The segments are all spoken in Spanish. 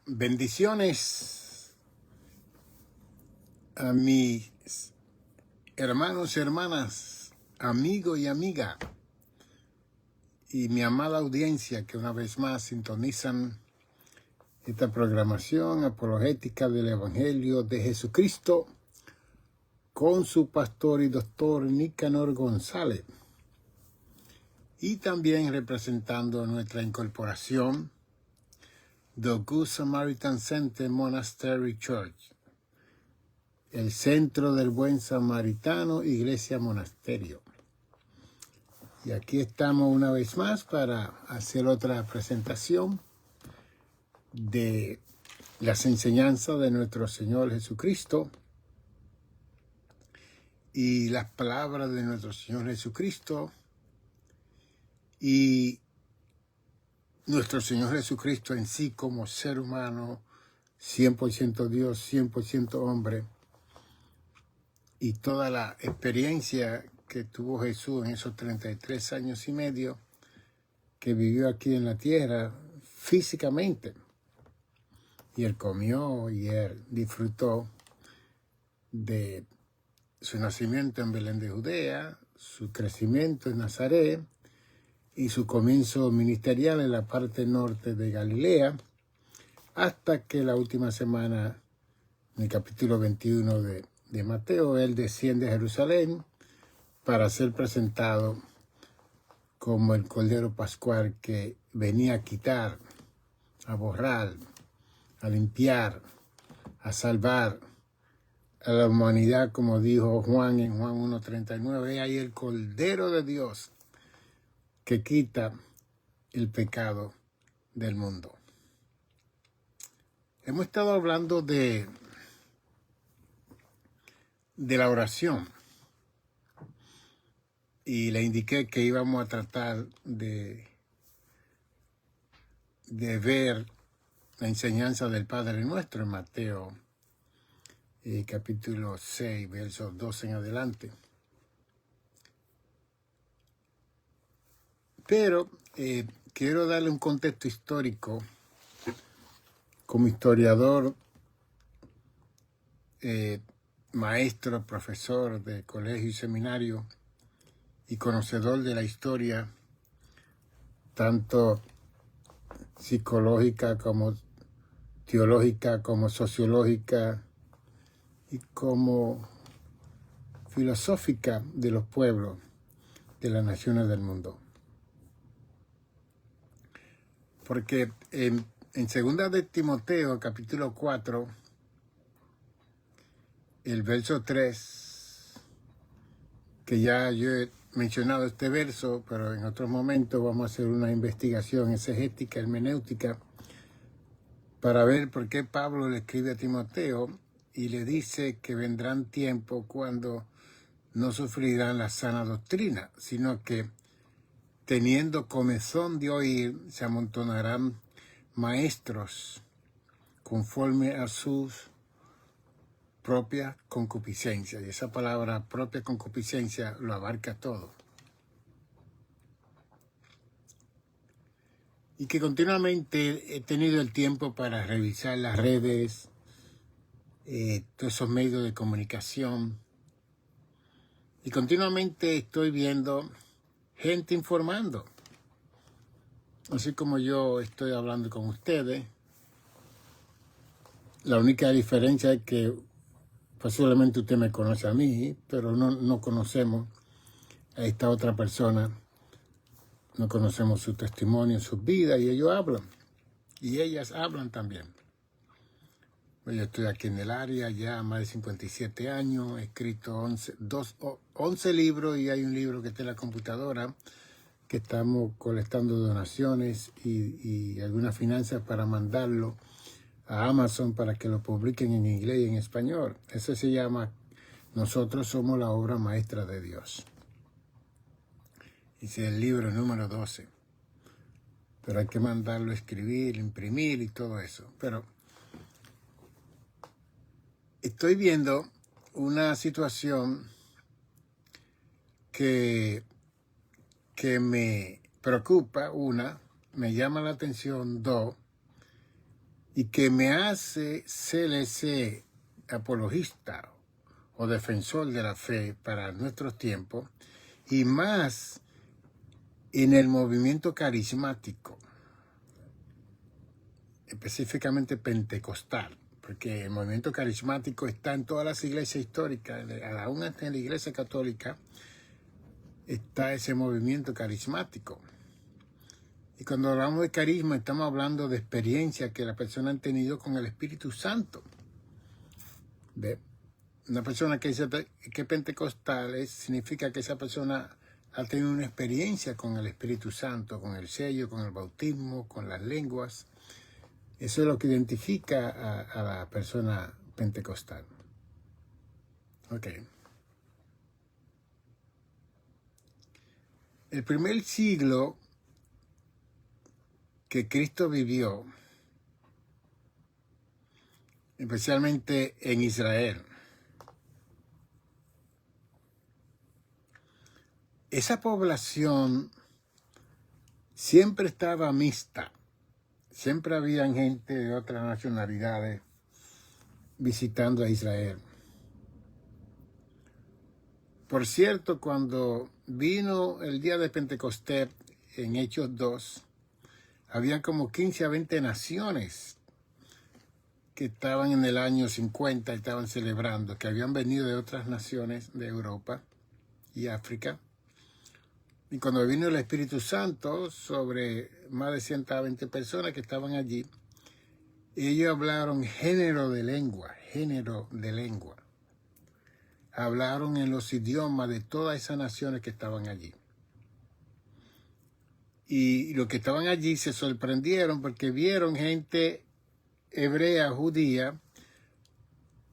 Bendiciones a mis hermanos y hermanas, amigos y amiga, y mi amada audiencia que una vez más sintonizan esta programación apologética del Evangelio de Jesucristo con su pastor y doctor Nicanor González, y también representando nuestra incorporación The Good Samaritan Center Monastery Church, el Centro del Buen Samaritano, Iglesia Monasterio. Y aquí estamos una vez más para hacer otra presentación de las enseñanzas de nuestro Señor Jesucristo y las palabras de nuestro Señor Jesucristo y nuestro Señor Jesucristo en sí como ser humano, 100% Dios, 100% hombre, y toda la experiencia que tuvo Jesús en esos 33 años y medio que vivió aquí en la tierra físicamente. Y él comió y él disfrutó de su nacimiento en Belén de Judea, su crecimiento en Nazaret y su comienzo ministerial en la parte norte de Galilea, hasta que la última semana, en el capítulo 21 de Mateo, él desciende a Jerusalén para ser presentado como el Cordero Pascual que venía a quitar, a borrar, a limpiar, a salvar a la humanidad, como dijo Juan en Juan 1:39. He ahí el Cordero de Dios que quita el pecado del mundo. Hemos estado hablando de la oración y le indiqué que íbamos a tratar de ver la enseñanza del Padre Nuestro en Mateo capítulo 6, versos 12 en adelante. Pero quiero darle un contexto histórico como historiador, maestro, profesor de colegio y seminario y conocedor de la historia, tanto psicológica como teológica, como sociológica y como filosófica de los pueblos de las naciones del mundo. Porque en 2 de Timoteo, capítulo 4, el verso 3, que ya yo he mencionado este verso, pero en otro momento vamos a hacer una investigación exegética, hermenéutica, para ver por qué Pablo le escribe a Timoteo y le dice que vendrán tiempos cuando no sufrirán la sana doctrina, sino que teniendo comezón de oír, se amontonarán maestros conforme a sus propias concupiscencias. Y esa palabra propia concupiscencia lo abarca todo. Y que continuamente he tenido el tiempo para revisar las redes, todos esos medios de comunicación. Y continuamente estoy viendo gente informando. Así como yo estoy hablando con ustedes. La única diferencia es que posiblemente usted me conoce a mí, pero no conocemos a esta otra persona. No conocemos su testimonio, sus vidas, y ellos hablan. Y ellas hablan también. Yo estoy aquí en el área ya más de 57 años, he escrito 11 libros, y hay un libro que está en la computadora que estamos colectando donaciones y algunas finanzas para mandarlo a Amazon para que lo publiquen en inglés y en español. Eso se llama Nosotros somos la obra maestra de Dios. Ese es el libro número 12. Pero hay que mandarlo a escribir, imprimir y todo eso. Pero estoy viendo una situación que me preocupa, una, me llama la atención, dos, y que me hace ser ese apologista o defensor de la fe para nuestros tiempos, y más en el movimiento carismático, específicamente pentecostal, porque el movimiento carismático está en todas las iglesias históricas, aún hasta en la iglesia católica está ese movimiento carismático. Y cuando hablamos de carisma, estamos hablando de experiencia que la persona ha tenido con el Espíritu Santo. ¿Ve? Una persona que dice que es pentecostal significa que esa persona ha tenido una experiencia con el Espíritu Santo, con el sello, con el bautismo, con las lenguas. Eso es lo que identifica a la persona pentecostal. Ok. El primer siglo que Cristo vivió, especialmente en Israel, esa población siempre estaba mixta. Siempre había gente de otras nacionalidades visitando a Israel. Por cierto, cuando vino el día de Pentecostés en Hechos 2, habían como 15 a 20 naciones que estaban en el año 50 y estaban celebrando, que habían venido de otras naciones de Europa y África. Y cuando vino el Espíritu Santo sobre más de 120 personas que estaban allí, ellos hablaron género de lengua. Hablaron en los idiomas de todas esas naciones que estaban allí. Y los que estaban allí se sorprendieron porque vieron gente hebrea, judía,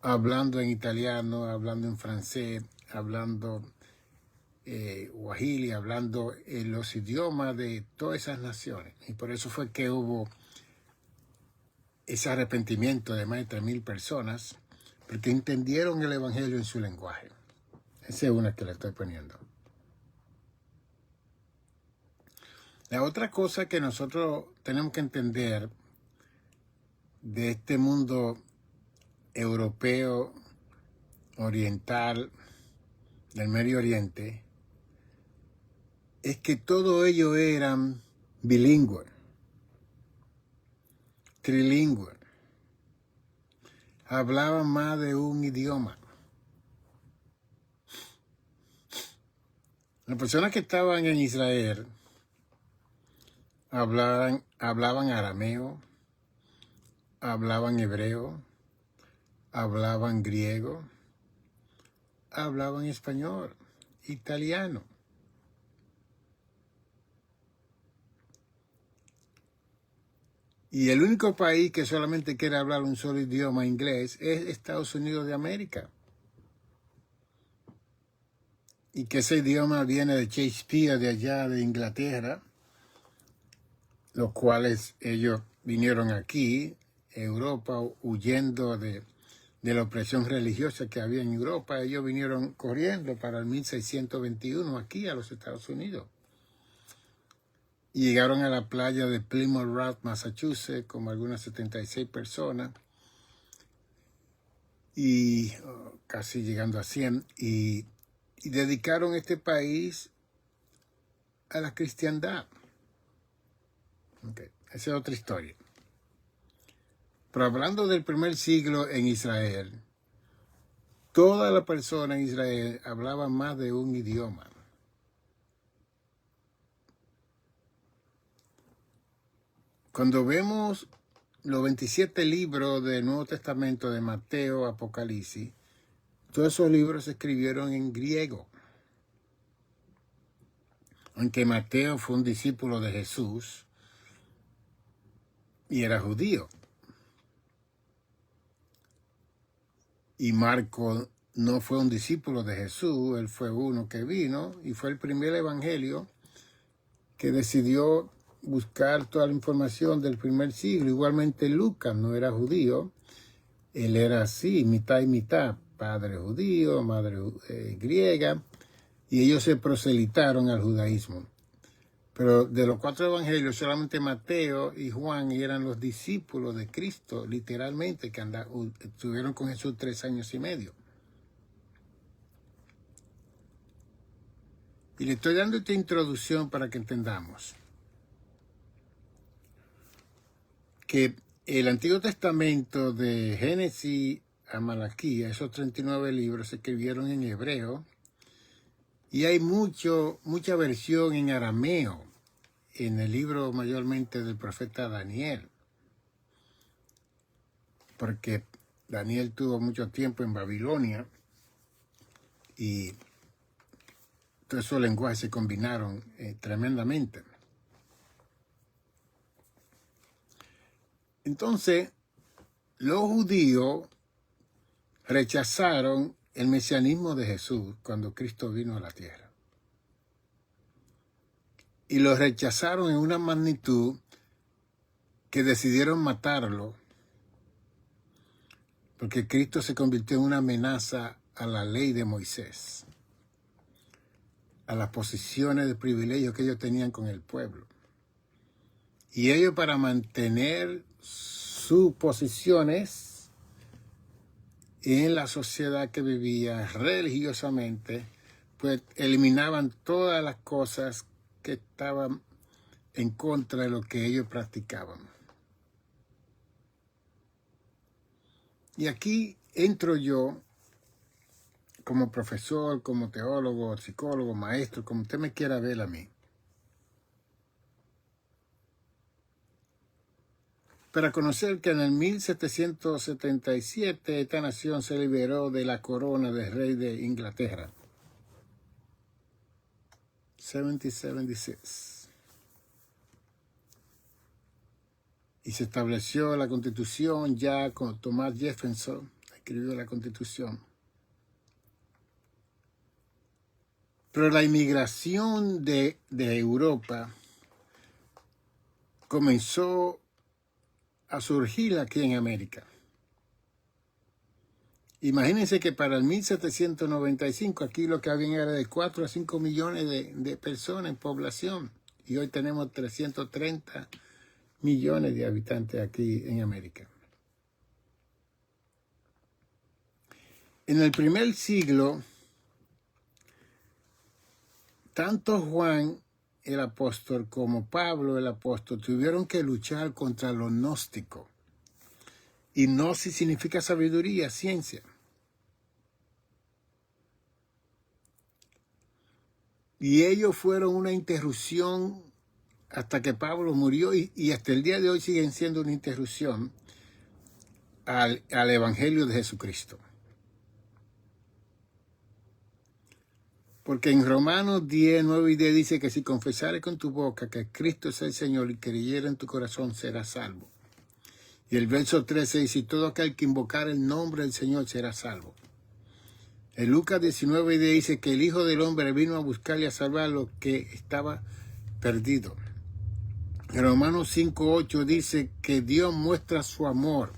hablando en italiano, hablando en francés, hablando Swahili, hablando en los idiomas de todas esas naciones. Y por eso fue que hubo ese arrepentimiento de más de 3,000 personas, porque entendieron el evangelio en su lenguaje. Esa es una que le estoy poniendo. La otra cosa que nosotros tenemos que entender de este mundo europeo, oriental, del Medio Oriente, es que todos ellos eran bilingües, trilingües, hablaban más de un idioma. Las personas que estaban en Israel hablaban arameo, hablaban hebreo, hablaban griego, hablaban español, italiano. Y el único país que solamente quiere hablar un solo idioma, inglés, es Estados Unidos de América. Y que ese idioma viene de Shakespeare, de allá de Inglaterra, los cuales ellos vinieron aquí, Europa, huyendo de la opresión religiosa que había en Europa. Ellos vinieron corriendo para el 1621 aquí a los Estados Unidos. Y llegaron a la playa de Plymouth Rock, Massachusetts, como algunas 76 personas, y casi llegando a 100, y dedicaron este país a la cristiandad. Okay. Esa es otra historia. Pero hablando del primer siglo en Israel, toda la persona en Israel hablaba más de un idioma. Cuando vemos los 27 libros del Nuevo Testamento de Mateo, Apocalipsis, todos esos libros se escribieron en griego. Aunque Mateo fue un discípulo de Jesús y era judío. Y Marco no fue un discípulo de Jesús, él fue uno que vino y fue el primer evangelio que decidió buscar toda la información del primer siglo. Igualmente Lucas no era judío, él era así, mitad y mitad, padre judío, madre griega, y ellos se proselitaron al judaísmo. Pero de los 4 evangelios, solamente Mateo y Juan eran los discípulos de Cristo, literalmente, que estuvieron con Jesús 3 años y medio. Y le estoy dando esta introducción para que entendamos que el Antiguo Testamento, de Génesis a Malaquías, esos 39 libros se escribieron en hebreo, y hay mucha versión en arameo en el libro mayormente del profeta Daniel, porque Daniel tuvo mucho tiempo en Babilonia y todos esos lenguajes se combinaron tremendamente. Entonces, los judíos rechazaron el mesianismo de Jesús cuando Cristo vino a la tierra. Y lo rechazaron en una magnitud que decidieron matarlo, porque Cristo se convirtió en una amenaza a la ley de Moisés, a las posiciones de privilegio que ellos tenían con el pueblo. Y ellos, para mantener sus posiciones en la sociedad que vivía religiosamente, pues eliminaban todas las cosas que estaban en contra de lo que ellos practicaban. Y aquí entro yo como profesor, como teólogo, psicólogo, maestro, como usted me quiera ver a mí, para conocer que en el 1777 esta nación se liberó de la corona del rey de Inglaterra. 1776. Y se estableció la Constitución ya con Thomas Jefferson, escribió la Constitución. Pero la inmigración de Europa comenzó a surgir aquí en América. Imagínense que para el 1795 aquí lo que había era de 4 a 5 millones de personas en población. Y hoy tenemos 330 millones de habitantes aquí en América. En el primer siglo, tanto Juan el apóstol como Pablo el apóstol tuvieron que luchar contra los gnósticos. Y gnosis significa sabiduría, ciencia. Y ellos fueron una interrupción hasta que Pablo murió y hasta el día de hoy siguen siendo una interrupción al Evangelio de Jesucristo. Porque en Romanos 10, 9 y 10 dice que si confesares con tu boca que Cristo es el Señor y creyere en tu corazón, serás salvo. Y el verso 13 dice, todo aquel que invocar el nombre del Señor será salvo. En Lucas 19 y 10 dice que el Hijo del Hombre vino a buscar y a salvar lo que estaba perdido. En Romanos 5, 8 dice que Dios muestra su amor,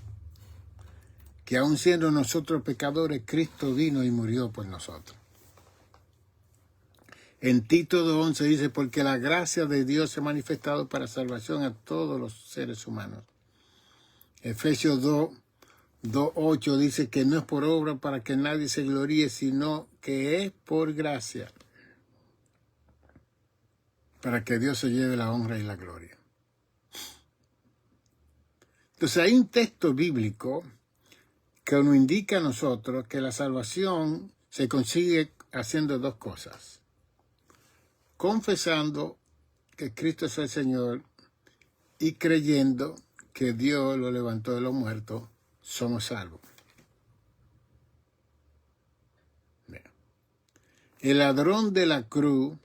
que aun siendo nosotros pecadores, Cristo vino y murió por nosotros. En Tito 2:11 dice, porque la gracia de Dios se ha manifestado para salvación a todos los seres humanos. Efesios 2:8 dice que no es por obra para que nadie se gloríe, sino que es por gracia, para que Dios se lleve la honra y la gloria. Entonces hay un texto bíblico que nos indica a nosotros que la salvación se consigue haciendo dos cosas. Confesando que Cristo es el Señor y creyendo que Dios lo levantó de los muertos, somos salvos. Bien. El ladrón de la cruz,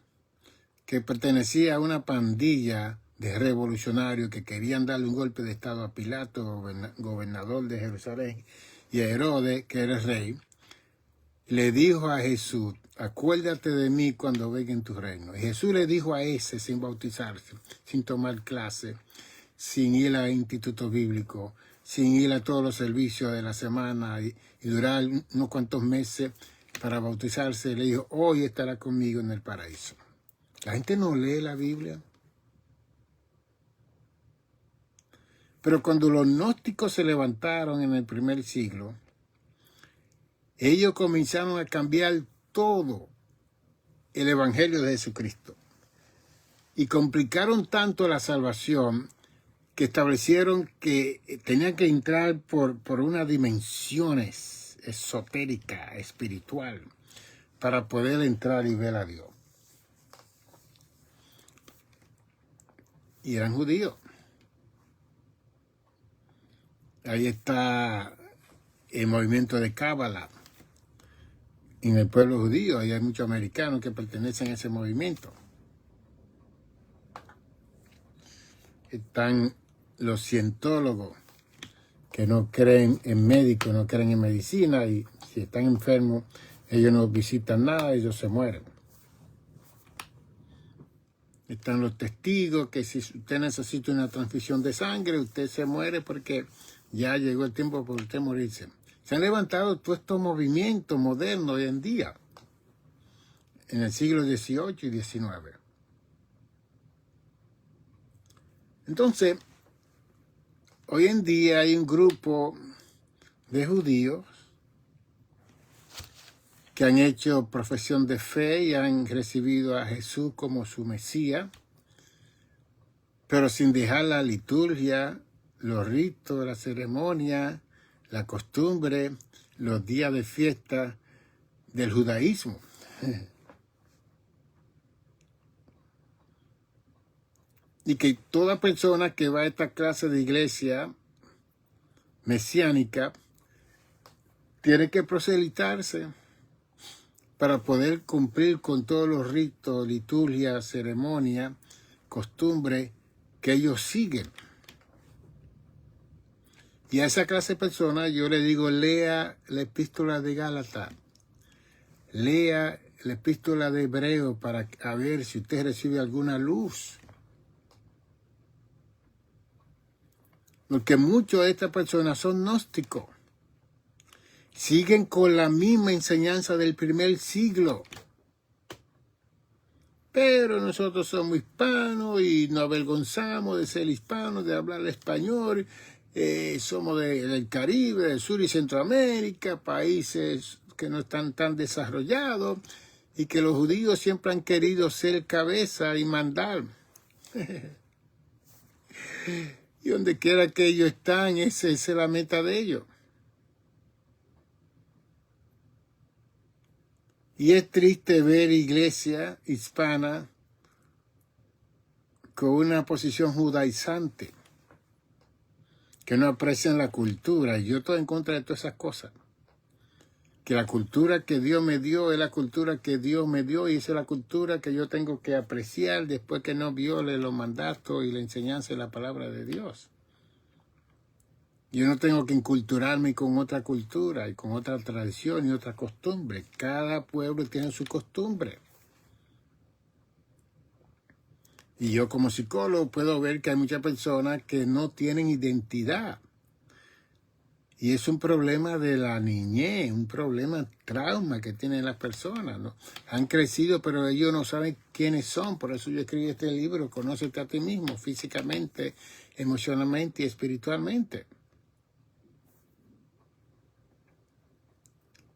que pertenecía a una pandilla de revolucionarios que querían darle un golpe de estado a Pilato, gobernador de Jerusalén, y a Herodes, que era el rey, le dijo a Jesús, acuérdate de mí cuando venga en tu reino. Y Jesús le dijo a ese, sin bautizarse, sin tomar clase, sin ir al instituto bíblico, sin ir a todos los servicios de la semana y durar unos cuantos meses para bautizarse, le dijo, hoy estará conmigo en el paraíso. La gente no lee la Biblia. Pero cuando los gnósticos se levantaron en el primer siglo, ellos comenzaron a cambiar todo el Evangelio de Jesucristo. Y complicaron tanto la salvación que establecieron que tenían que entrar por unas dimensiones esotéricas, espiritual, para poder entrar y ver a Dios. Y eran judíos. Ahí está el movimiento de Cábala. En el pueblo judío, ahí hay muchos americanos que pertenecen a ese movimiento. Están los cientólogos que no creen en médicos, no creen en medicina, y si están enfermos, ellos no visitan nada, ellos se mueren. Están los testigos que si usted necesita una transfusión de sangre, usted se muere porque ya llegó el tiempo para usted morirse. Se han levantado todos estos movimientos modernos hoy en día, en el siglo XVIII y XIX. Entonces, hoy en día hay un grupo de judíos que han hecho profesión de fe y han recibido a Jesús como su Mesías, pero sin dejar la liturgia, los ritos, la ceremonia, la costumbre, los días de fiesta del judaísmo. Y que toda persona que va a esta clase de iglesia mesiánica tiene que proselitarse para poder cumplir con todos los ritos, liturgia, ceremonia, costumbre que ellos siguen. Y a esa clase de personas yo le digo, lea la epístola de Gálatas, lea la epístola de Hebreo para ver si usted recibe alguna luz. Porque muchos de estas personas son gnósticos. Siguen con la misma enseñanza del primer siglo. Pero nosotros somos hispanos y nos avergonzamos de ser hispanos, de hablar español. Somos del Caribe, del Sur y Centroamérica, países que no están tan desarrollados y que los judíos siempre han querido ser cabeza y mandar. Y donde quiera que ellos están, esa es la meta de ellos. Y es triste ver iglesia hispana con una posición judaizante, que no aprecian la cultura. Yo estoy en contra de todas esas cosas. Que la cultura que Dios me dio es la cultura que Dios me dio y esa es la cultura que yo tengo que apreciar después que no viole los mandatos y la enseñanza de la palabra de Dios. Yo no tengo que inculturarme con otra cultura y con otra tradición y otra costumbre. Cada pueblo tiene su costumbre. Y yo como psicólogo puedo ver que hay muchas personas que no tienen identidad. Y es un problema de la niñez, un problema, trauma que tienen las personas, ¿no? Han crecido, pero ellos no saben quiénes son. Por eso yo escribí este libro, Conócete a ti mismo, físicamente, emocionalmente y espiritualmente.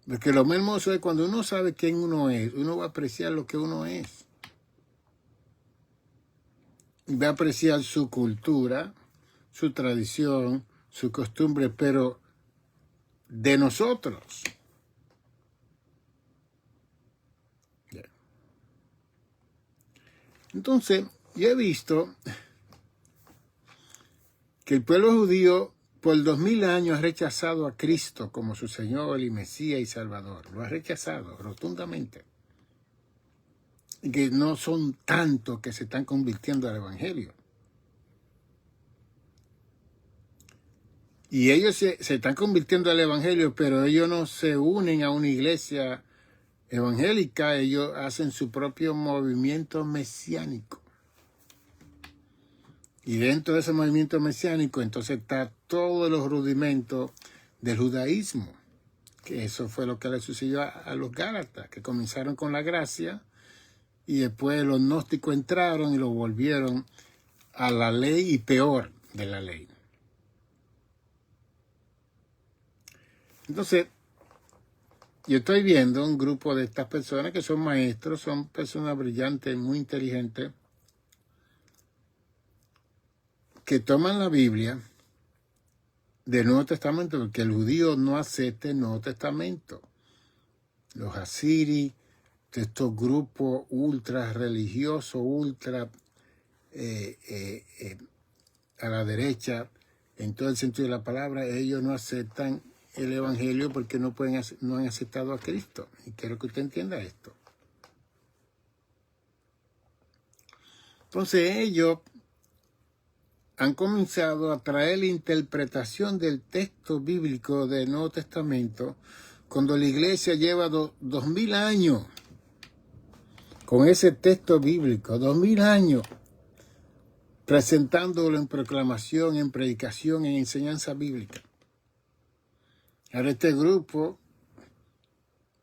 Porque lo más hermoso es cuando uno sabe quién uno es, uno va a apreciar lo que uno es. Y va a apreciar su cultura, su tradición, su costumbre, pero de nosotros. Entonces, yo he visto que el pueblo judío por 2000 años ha rechazado a Cristo como su Señor y Mesías y Salvador. Lo ha rechazado rotundamente. Y que no son tantos que se están convirtiendo al Evangelio. Y ellos se están convirtiendo al Evangelio, pero ellos no se unen a una iglesia evangélica, ellos hacen su propio movimiento mesiánico. Y dentro de ese movimiento mesiánico, entonces está todos los rudimentos del judaísmo. Que eso fue lo que le sucedió a los Gálatas, que comenzaron con la gracia y después los gnósticos entraron y lo volvieron a la ley y peor de la ley. Entonces, yo estoy viendo un grupo de estas personas que son maestros, son personas brillantes, muy inteligentes, que toman la Biblia del Nuevo Testamento, porque el judío no acepta el Nuevo Testamento. Los asiris, de estos grupos ultra religiosos, ultra a la derecha, en todo el sentido de la palabra, ellos no aceptan el Evangelio porque no han aceptado a Cristo. Y quiero que usted entienda esto. Entonces ellos han comenzado a traer la interpretación del texto bíblico del Nuevo Testamento cuando la iglesia lleva 2000 años con ese texto bíblico, 2000 años, presentándolo en proclamación, en predicación, en enseñanza bíblica. Ahora este grupo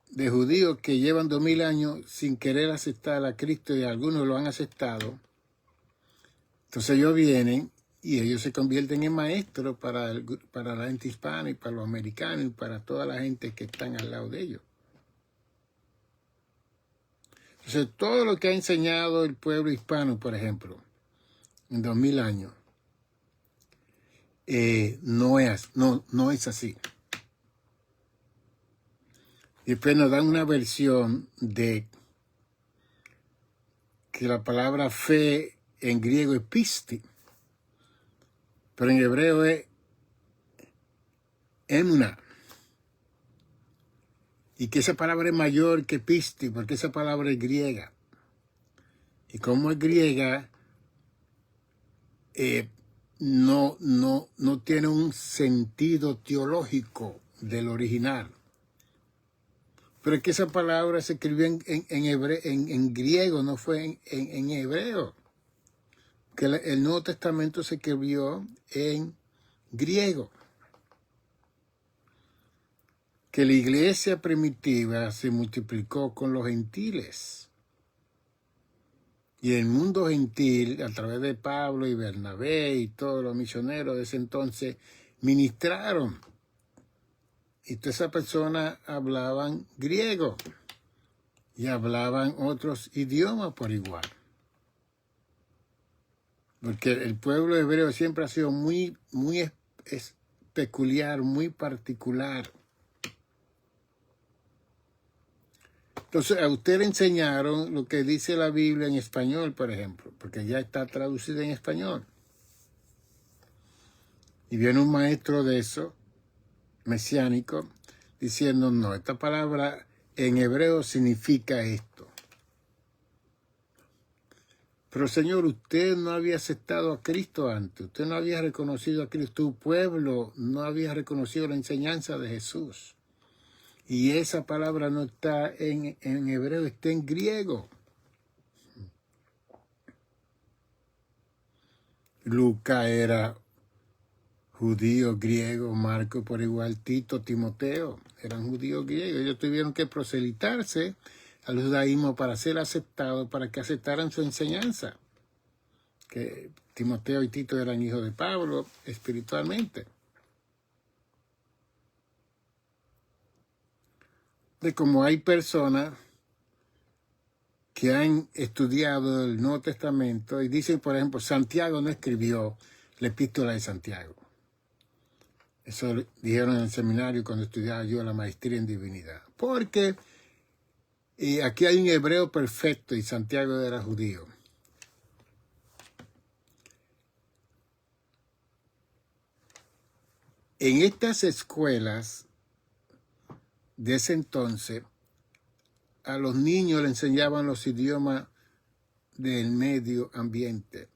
de judíos que llevan 2000 años sin querer aceptar a Cristo y algunos lo han aceptado, entonces ellos vienen y ellos se convierten en maestros para la gente hispana y para los americanos y para toda la gente que están al lado de ellos. Entonces todo lo que ha enseñado el pueblo hispano, por ejemplo, en 2000 años, no es así. Y después nos dan una versión de que la palabra fe en griego es pisti, pero en hebreo es emuna. Y que esa palabra es mayor que pisti, porque esa palabra es griega. Y como es griega, no tiene un sentido teológico del original. Pero es que esa palabra se escribió en griego, no fue en hebreo. Que el Nuevo Testamento se escribió en griego. Que la iglesia primitiva se multiplicó con los gentiles. Y el mundo gentil, a través de Pablo y Bernabé y todos los misioneros de ese entonces, ministraron. Y todas esas personas hablaban griego y hablaban otros idiomas por igual. Porque el pueblo hebreo siempre ha sido muy peculiar, muy particular. Entonces, a usted le enseñaron lo que dice la Biblia en español, por ejemplo, porque ya está traducida en español. Y viene un maestro de eso, mesiánico, diciendo, no, esta palabra en hebreo significa esto. Pero Señor, usted no había aceptado a Cristo antes, usted no había reconocido a Cristo, tu pueblo no había reconocido la enseñanza de Jesús. Y esa palabra no está en hebreo, está en griego. Lucas era judío, griego, Marco por igual, Tito, Timoteo, eran judíos griegos. Ellos tuvieron que proselitarse al judaísmo para ser aceptados, para que aceptaran su enseñanza. Que Timoteo y Tito eran hijos de Pablo espiritualmente. De como hay personas que han estudiado el Nuevo Testamento y dicen, por ejemplo, Santiago no escribió la epístola de Santiago. Eso dijeron en el seminario cuando estudiaba yo la maestría en divinidad. Porque aquí hay un hebreo perfecto y Santiago era judío. En estas escuelas de ese entonces, a los niños le enseñaban los idiomas del medio ambiente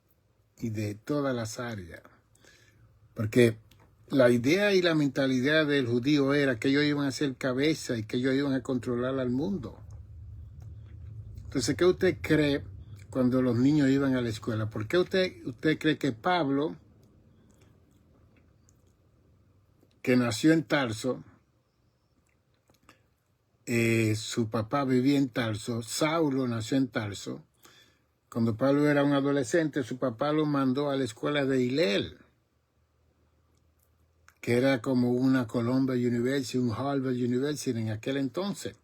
y de todas las áreas. Porque la idea y la mentalidad del judío era que ellos iban a ser cabeza y que ellos iban a controlar al mundo. Entonces, ¿qué usted cree cuando los niños iban a la escuela? ¿Por qué usted cree que Pablo, que nació en Tarso, su papá vivía en Tarso, Saulo nació en Tarso? Cuando Pablo era un adolescente, su papá lo mandó a la escuela de Hillel, que era como una Columbia University, un Harvard University en aquel entonces.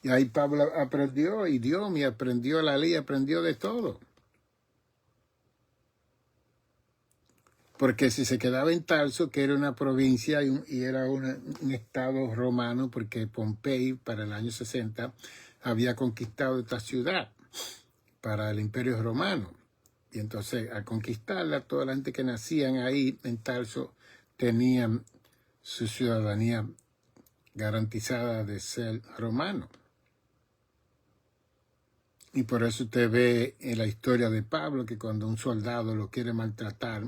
Y ahí Pablo aprendió idioma, y aprendió la ley, aprendió de todo. Porque si se quedaba en Tarso, que era una provincia y era un estado romano, porque Pompey para el año 60 había conquistado esta ciudad para el Imperio Romano. Y entonces al conquistarla, toda la gente que nacían ahí en Tarso tenían su ciudadanía garantizada de ser romano. Y por eso usted ve en la historia de Pablo que cuando un soldado lo quiere maltratar,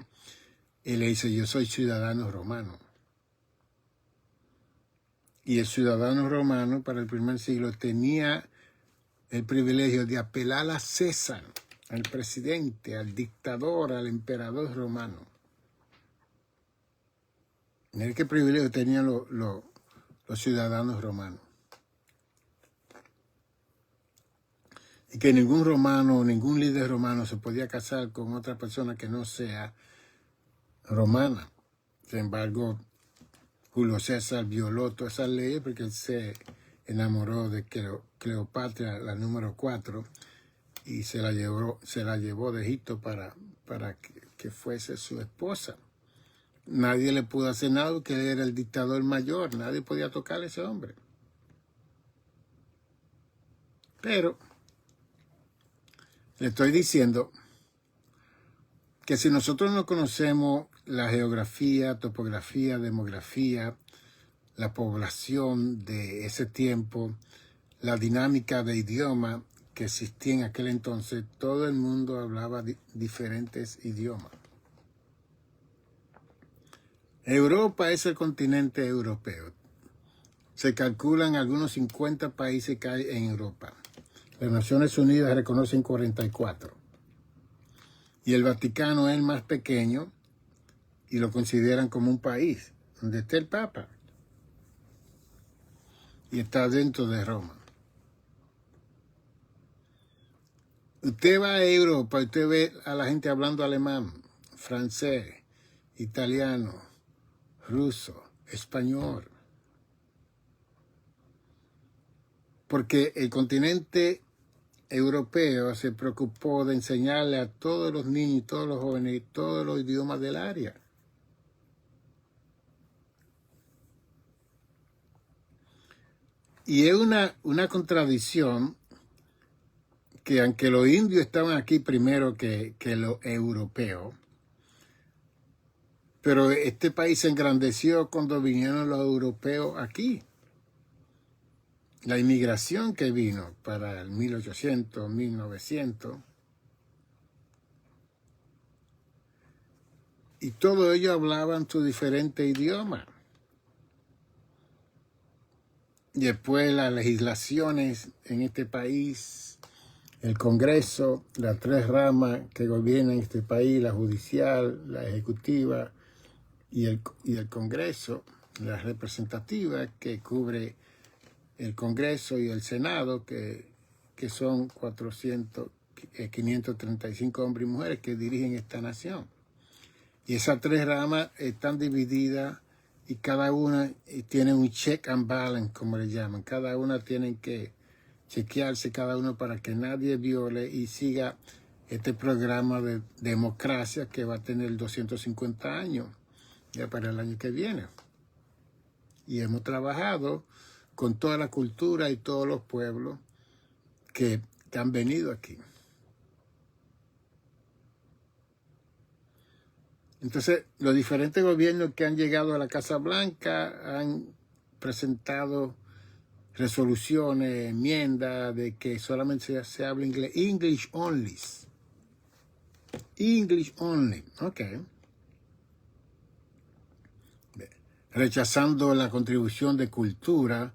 él le dice, yo soy ciudadano romano. Y el ciudadano romano para el primer siglo tenía el privilegio de apelar a César, al presidente, al dictador, al emperador romano. Mira qué privilegio tenían los ciudadanos romanos. Y que ningún romano, ningún líder romano se podía casar con otra persona que no sea romana. Sin embargo, Julio César violó todas esas leyes porque él se enamoró de Cleopatra, la número 4, y se la llevó de Egipto para que fuese su esposa. Nadie le pudo hacer nada porque él era el dictador mayor, nadie podía tocar a ese hombre. Pero le estoy diciendo que si nosotros no conocemos la geografía, topografía, demografía, la población de ese tiempo, la dinámica de idioma que existía en aquel entonces, todo el mundo hablaba diferentes idiomas. Europa es el continente europeo. Se calculan algunos 50 países que hay en Europa. Las Naciones Unidas reconocen 44. Y el Vaticano es el más pequeño y lo consideran como un país, donde está el Papa. Y está dentro de Roma. Usted va a Europa, usted ve a la gente hablando alemán, francés, italiano, ruso, español. Porque el continente europeo se preocupó de enseñarle a todos los niños y todos los jóvenes todos los idiomas del área. Y es una contradicción que aunque los indios estaban aquí primero que los europeos, pero este país se engrandeció cuando vinieron los europeos aquí. La inmigración que vino para el 1800, 1900, y todos ellos hablaban su diferente idioma. Y después las legislaciones en este país, el Congreso, las 3 ramas que gobiernan este país, la judicial, la ejecutiva y el Congreso, la representativa que cubre el Congreso y el Senado, que son 535 hombres y mujeres que dirigen esta nación. Y esas 3 ramas están divididas y cada una tiene un check and balance, como le llaman. Cada una tiene que chequearse cada uno para que nadie viole y siga este programa de democracia que va a tener 250 años ya para el año que viene. Y hemos trabajado con toda la cultura y todos los pueblos que han venido aquí. Entonces, los diferentes gobiernos que han llegado a la Casa Blanca han presentado resoluciones, enmiendas de que solamente se habla inglés. English only. English only. Ok. Rechazando la contribución de cultura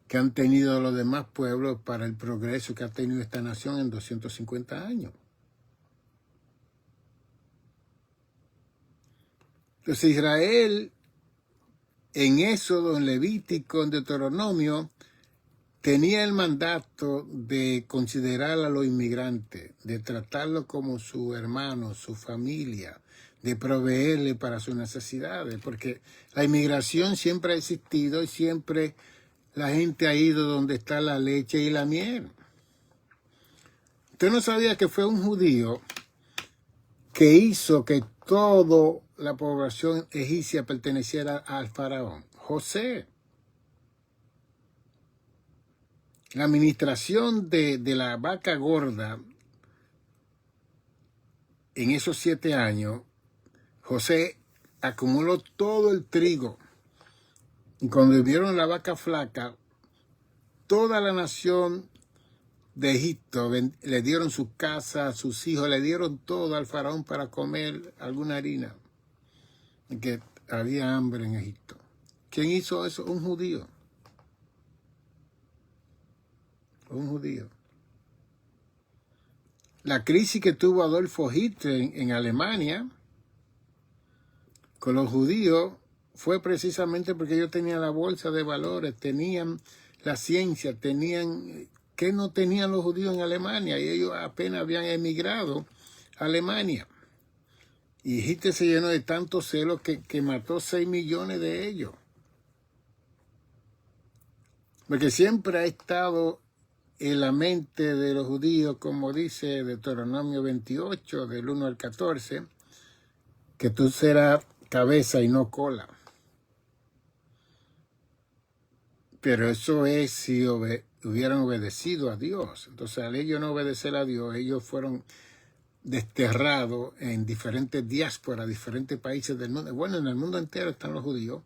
que han tenido los demás pueblos para el progreso que ha tenido esta nación en 250 años. Entonces Israel, en Éxodo, en Levítico, en Deuteronomio, tenía el mandato de considerar a los inmigrantes, de tratarlos como su hermano, su familia, de proveerle para sus necesidades, porque la inmigración siempre ha existido y siempre la gente ha ido donde está la leche y la miel. Usted no sabía que fue un judío que hizo que toda la población egipcia perteneciera al faraón, José. La administración de la vaca gorda en esos 7 años, José acumuló todo el trigo. Y cuando vieron la vaca flaca, toda la nación de Egipto le dieron su casa, sus hijos, le dieron todo al faraón para comer alguna harina. Que había hambre en Egipto. ¿Quién hizo eso? Un judío. Un judío. La crisis que tuvo Adolfo Hitler en Alemania con los judíos fue precisamente porque ellos tenían la bolsa de valores, tenían la ciencia, tenían que no tenían los judíos en Alemania, y ellos apenas habían emigrado a Alemania. Y Hitler se llenó de tanto celo que mató 6 millones de ellos. Porque siempre ha estado en la mente de los judíos, como dice Deuteronomio 28, del 1 al 14, que tú serás cabeza y no cola. Pero eso es si hubieran obedecido a Dios. Entonces, al ellos no obedecer a Dios, ellos fueron desterrados en diferentes diásporas, diferentes países del mundo. Bueno, en el mundo entero están los judíos.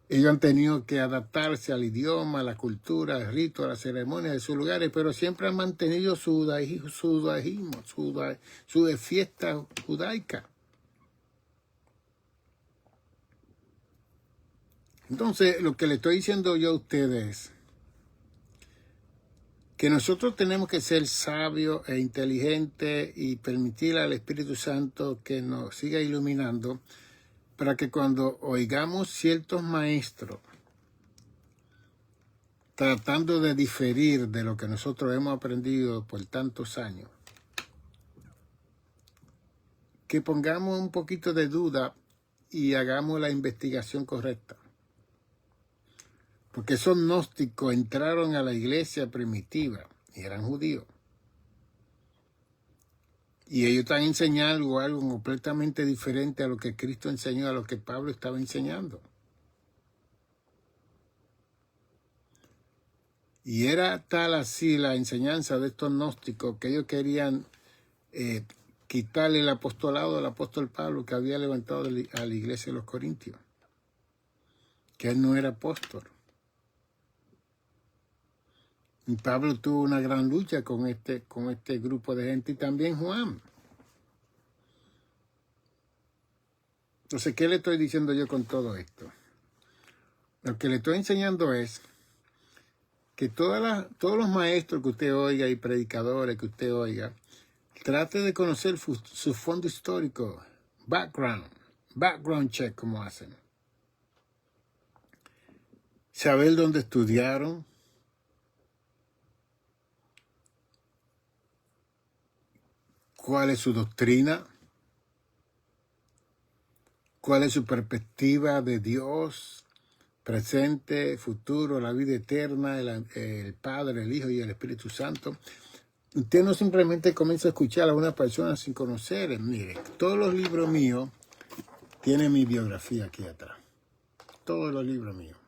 Ellos han tenido que adaptarse al idioma, a la cultura, al rito, a las ceremonias de sus lugares, pero siempre han mantenido su judaísmo, su fiesta judaica. Entonces, lo que le estoy diciendo yo a ustedes, que nosotros tenemos que ser sabios e inteligentes y permitir al Espíritu Santo que nos siga iluminando para que cuando oigamos ciertos maestros tratando de diferir de lo que nosotros hemos aprendido por tantos años, que pongamos un poquito de duda y hagamos la investigación correcta. Porque esos gnósticos entraron a la iglesia primitiva y eran judíos. Y ellos están enseñando algo completamente diferente a lo que Cristo enseñó, a lo que Pablo estaba enseñando. Y era tal así la enseñanza de estos gnósticos que ellos querían quitarle el apostolado al apóstol Pablo, que había levantado a la iglesia de los Corintios, que él no era apóstol. Y Pablo tuvo una gran lucha con este grupo de gente, y también Juan. Entonces, ¿qué le estoy diciendo yo con todo esto? Lo que le estoy enseñando es que todos los maestros que usted oiga y predicadores que usted oiga, trate de conocer su fondo histórico, background check, como hacen. Saber dónde estudiaron, cuál es su doctrina, cuál es su perspectiva de Dios, presente, futuro, la vida eterna, el Padre, el Hijo y el Espíritu Santo. Usted no simplemente comienza a escuchar a una persona sin conocer. Mire, todos los libros míos tienen mi biografía aquí atrás. Todos los libros míos.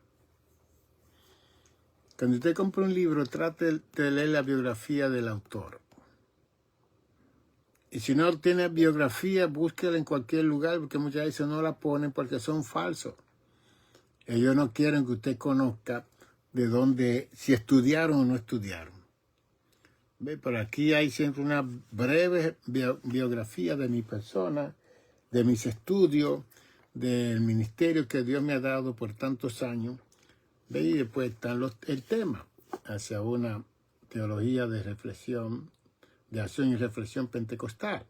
Cuando usted compra un libro, trate de leer la biografía del autor. Y si no tiene biografía, búsquela en cualquier lugar, porque muchas veces no la ponen porque son falsos. Ellos no quieren que usted conozca de dónde, si estudiaron o no estudiaron. ¿Ve? Por aquí hay siempre una breve biografía de mi persona, de mis estudios, del ministerio que Dios me ha dado por tantos años. ¿Ve? Y después está el tema hacia una teología de reflexión, de acción y reflexión pentecostal.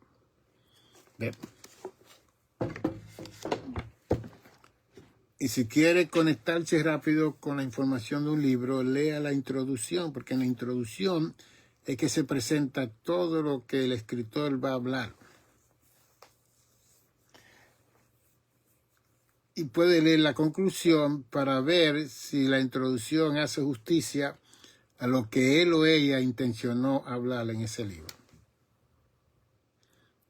¿Ve? Y si quiere conectarse rápido con la información de un libro, lea la introducción, porque en la introducción es que se presenta todo lo que el escritor va a hablar. y puede leer la conclusión para ver si la introducción hace justicia a lo que él o ella intencionó hablar en ese libro.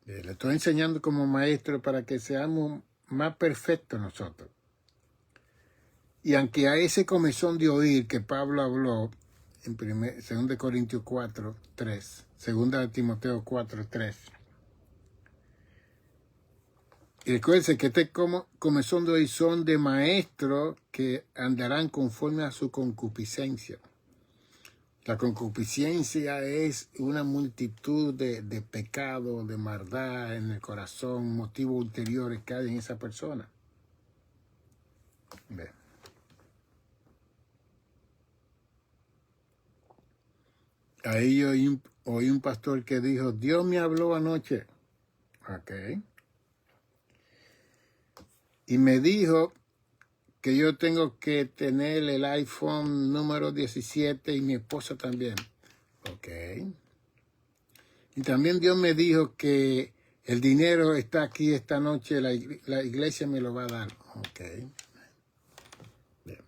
Le estoy enseñando como maestro para que seamos más perfectos nosotros. Y aunque a ese comezón de oír que Pablo habló en 2 Corintios 4, 3, 2 Timoteo 4, 3, y recuérdense que este comezón de oír son de maestros que andarán conforme a su concupiscencia. La concupiscencia es una multitud de pecados, de maldad en el corazón, motivos ulteriores que hay en esa persona. Ve. Ahí oí un pastor que dijo, Dios me habló anoche. Ok. Y me dijo que yo tengo que tener el iPhone número 17 y mi esposa también. Ok. Y también Dios me dijo que el dinero está aquí esta noche, la iglesia me lo va a dar. Ok. Bien.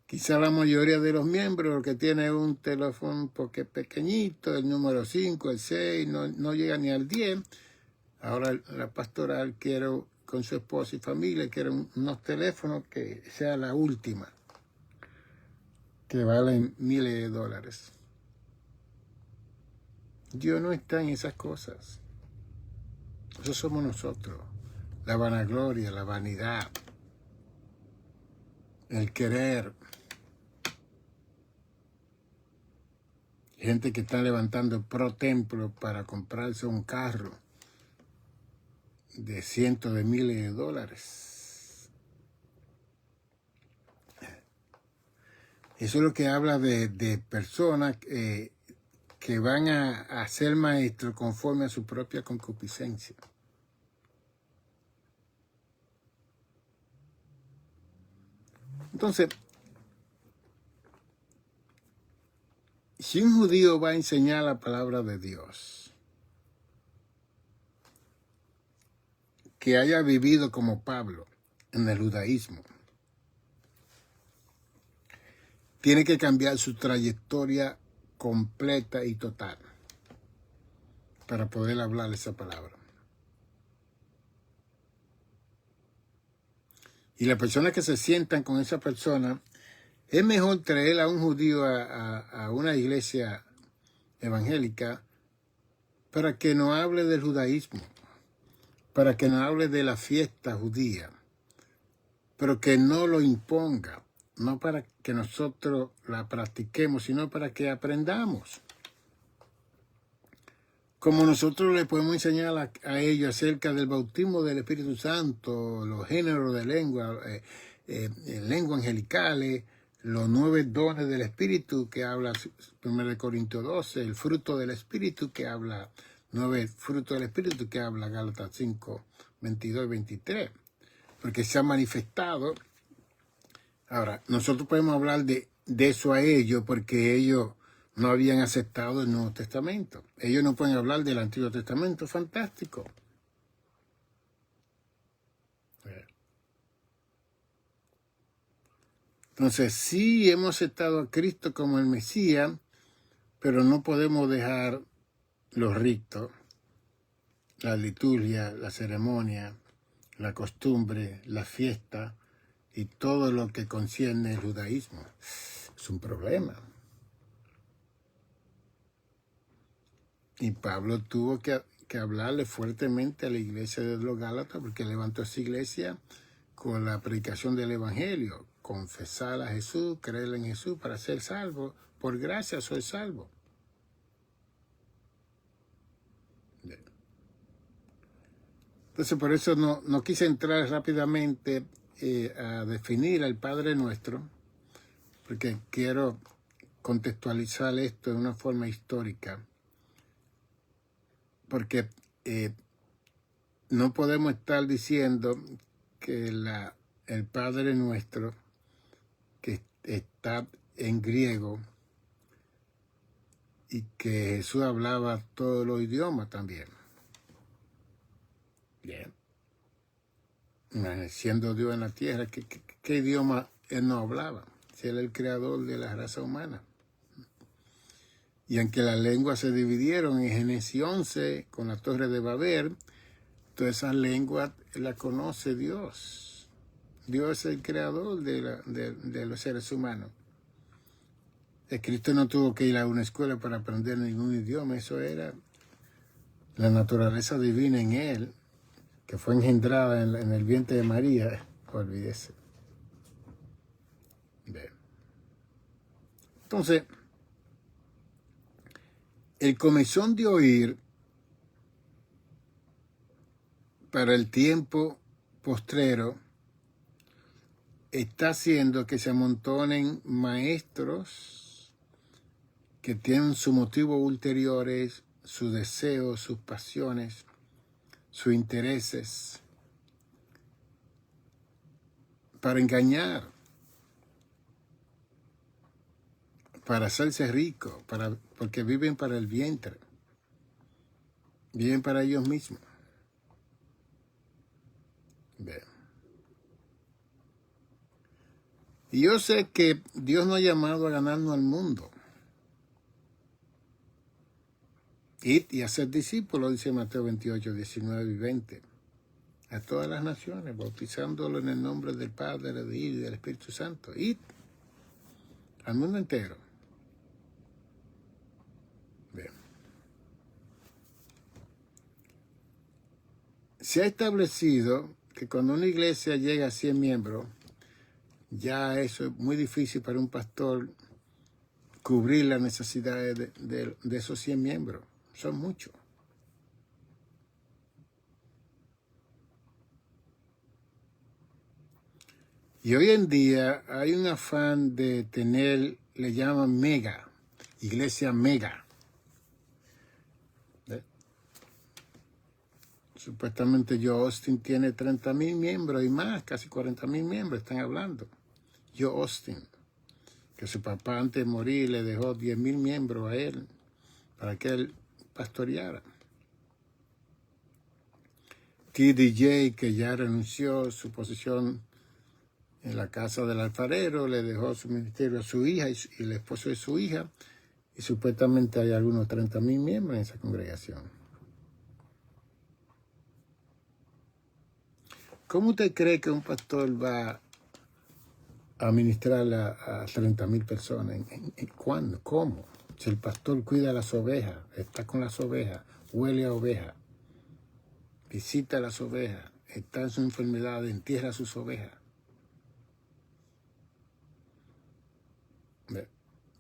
Quizá la mayoría de los miembros que tiene un teléfono porque es pequeñito, el número 5, el 6, no llega ni al 10. Ahora la pastoral quiere, con su esposa y familia, quiere unos teléfonos que sea la última, que valen miles de dólares. Dios no está en esas cosas. Eso somos nosotros. La vanagloria, la vanidad, el querer. Gente que está levantando pro templo para comprarse un carro de cientos de miles de dólares. Eso es lo que habla de personas que van a ser maestros conforme a su propia concupiscencia. Entonces, si un judío va a enseñar la palabra de Dios, que haya vivido como Pablo en el judaísmo, tiene que cambiar su trayectoria completa y total para poder hablar esa palabra. Y las personas que se sientan con esa persona, es mejor traer a un judío a una iglesia evangélica para que nos hable del judaísmo, para que nos hable de la fiesta judía, pero que no lo imponga, no para que nosotros la practiquemos, sino para que aprendamos. Como nosotros le podemos enseñar a ellos acerca del bautismo del Espíritu Santo, los géneros de lengua, lengua angelicales, los 9 dones del Espíritu que habla 1 Corintios 12, el fruto del Espíritu que habla 9 frutos del Espíritu que habla Gálatas 5, 22 y 23, porque se ha manifestado. Ahora, nosotros podemos hablar de eso a ellos porque ellos no habían aceptado el Nuevo Testamento. Ellos no pueden hablar del Antiguo Testamento. Fantástico. Entonces, sí hemos aceptado a Cristo como el Mesías, pero no podemos dejar los ritos, la liturgia, la ceremonia, la costumbre, la fiesta y todo lo que concierne el judaísmo. Es un problema. Y Pablo tuvo que hablarle fuertemente a la iglesia de los Gálatas porque levantó esa iglesia con la predicación del Evangelio. Confesar a Jesús, creer en Jesús para ser salvo. Por gracia soy salvo. Entonces por eso no quise entrar rápidamente a definir al Padre Nuestro, porque quiero contextualizar esto de una forma histórica. Porque no podemos estar diciendo que el Padre Nuestro, que está en griego, y que Jesús hablaba todos los idiomas también. Bien. Siendo Dios en la tierra, ¿qué idioma él no hablaba? Si él es el creador de la raza humana. Y aunque las lenguas se dividieron en Génesis 11 con la Torre de Babel, todas esas lenguas las conoce Dios. Dios es el creador de los seres humanos. El Cristo no tuvo que ir a una escuela para aprender ningún idioma, eso era la naturaleza divina en él, que fue engendrada en el vientre de María. Olvídese. Bien. Entonces, el comezón de oír para el tiempo postrero está haciendo que se amontonen maestros que tienen sus motivos ulteriores, sus deseos, sus pasiones, sus intereses, para engañar, para hacerse ricos, porque viven para el vientre, viven para ellos mismos. Bien. Y yo sé que Dios nos ha llamado a ganarnos al mundo. Id y hacer discípulos, dice Mateo 28, 19 y 20, a todas las naciones, bautizándolo en el nombre del Padre, del Hijo y del Espíritu Santo. Id al mundo entero. Bien. Se ha establecido que cuando una iglesia llega a 100 miembros, ya eso es muy difícil para un pastor cubrir las necesidades de esos 100 miembros. Son muchos. Y hoy en día hay un afán de tener, le llaman mega, iglesia mega. Supuestamente Joe Austin tiene 30,000 miembros y más, casi 40,000 miembros están hablando. Joe Austin, que su papá antes de morir le dejó 10,000 miembros a él para que él pastoreara. TDJ, que ya renunció a su posición en la casa del alfarero, le dejó su ministerio a su hija y el esposo de su hija, y supuestamente hay algunos 30,000 miembros en esa congregación. ¿Cómo usted cree que un pastor va a ministrar a 30,000 personas? ¿Cuándo? ¿Cómo? Si el pastor cuida a las ovejas, está con las ovejas, huele a ovejas, visita a las ovejas, está en su enfermedad, entierra a sus ovejas.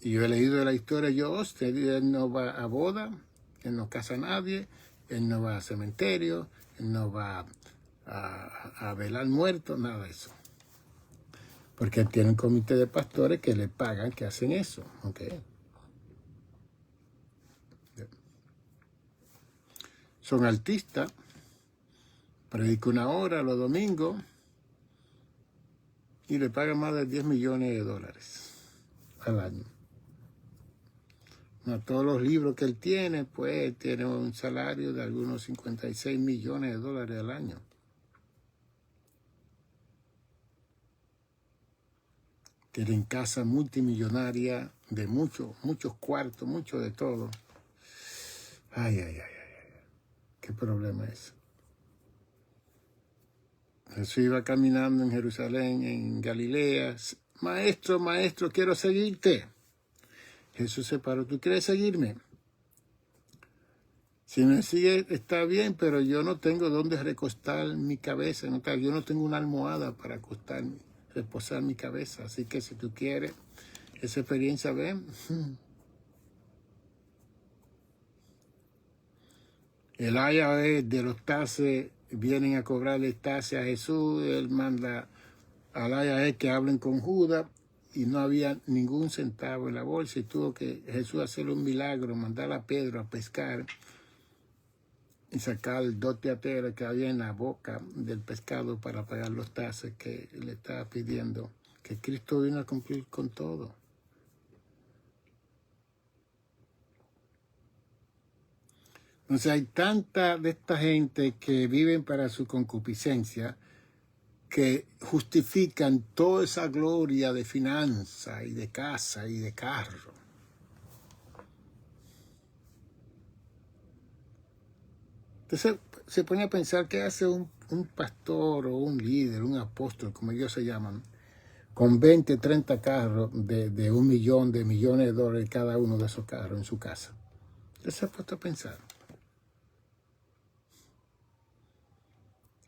Y yo he leído la historia de Joe Austin. Él no va a boda, él no casa a nadie, él no va a cementerio, él no va a velar muertos, nada de eso. Porque él tiene un comité de pastores que le pagan, que hacen eso. ¿Okay? Son artistas, predican una hora los domingos y le pagan más de $10 millones al año. A todos los libros que él tiene, pues tiene un salario de algunos $56 millones al año. Tienen casa multimillonaria de muchos cuartos, mucho de todo. Ay. ¿Qué problema es? Jesús iba caminando en Jerusalén, en Galilea. Maestro, quiero seguirte. Jesús se paró. ¿Tú quieres seguirme? Si me sigue, está bien, pero yo no tengo dónde recostar mi cabeza. Yo no tengo una almohada para acostarme, reposar mi cabeza. Así que si tú quieres esa experiencia, ven. El IRS de los taxes vienen a cobrarle taxes a Jesús. Él manda al IRS que hablen con Judas y no había ningún centavo en la bolsa y tuvo que Jesús hacerle un milagro, mandar a Pedro a pescar y sacar el 2 teateros que había en la boca del pescado para pagar los taxes que le estaba pidiendo, que Cristo vino a cumplir con todo. Entonces hay tanta de esta gente que viven para su concupiscencia que justifican toda esa gloria de finanza y de casa y de carro. Entonces se pone a pensar qué hace un pastor o un líder, un apóstol, como ellos se llaman, con 20, 30 carros de $1 millón, de millones de dólares cada uno de esos carros en su casa. Entonces se ha puesto a pensar.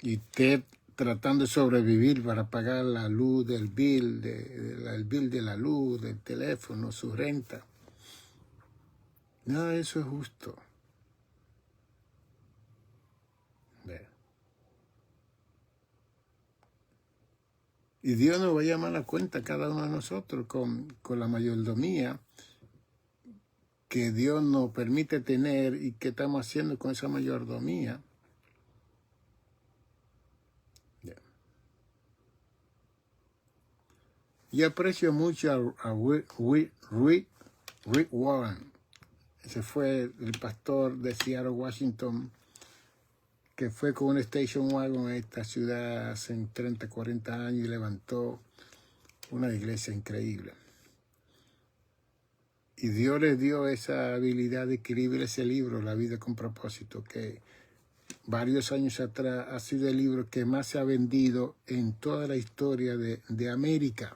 Y usted tratando de sobrevivir para pagar la luz del bill, el bill de la luz, del teléfono, su renta. Nada de eso es justo. Y Dios nos va a llamar a cuenta a cada uno de nosotros con la mayordomía que Dios nos permite tener y qué estamos haciendo con esa mayordomía. Yo aprecio mucho a Rick Warren. Ese fue el pastor de Seattle, Washington, que fue con un station wagon a esta ciudad hace 30, 40 años y levantó una iglesia increíble. Y Dios le dio esa habilidad de escribir ese libro, La vida con propósito, que varios años atrás ha sido el libro que más se ha vendido en toda la historia de América.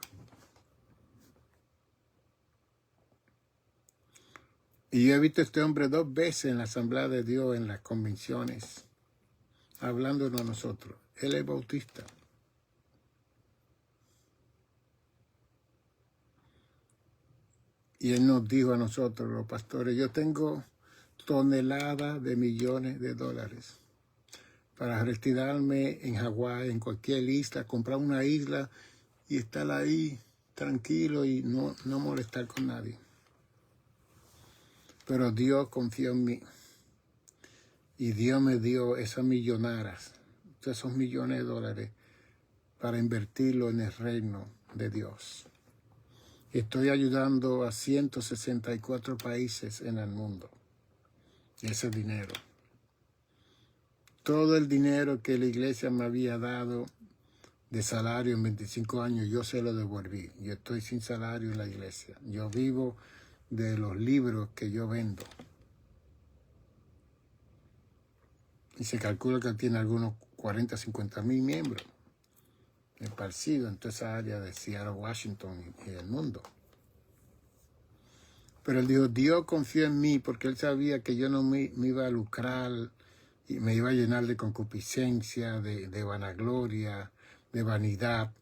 Y yo he visto a este hombre 2 veces en la Asamblea de Dios, en las convenciones, hablándonos a nosotros. Él es bautista. Y él nos dijo a nosotros, los pastores, yo tengo toneladas de millones de dólares para retirarme en Hawái, en cualquier isla, comprar una isla y estar ahí tranquilo y no molestar con nadie. Pero Dios confió en mí. Y Dios me dio esas millonadas, esos millones de dólares, para invertirlo en el reino de Dios. Estoy ayudando a 164 países en el mundo. Ese dinero. Todo el dinero que la iglesia me había dado de salario en 25 años, yo se lo devolví. Yo estoy sin salario en la iglesia. Yo vivo de los libros que yo vendo. Y se calcula que tiene algunos 40, 50 mil miembros esparcidos en toda esa área de Seattle, Washington y el mundo. Pero él dijo, Dios confió en mí porque él sabía que yo no me iba a lucrar y me iba a llenar de concupiscencia, de vanagloria, de vanidad,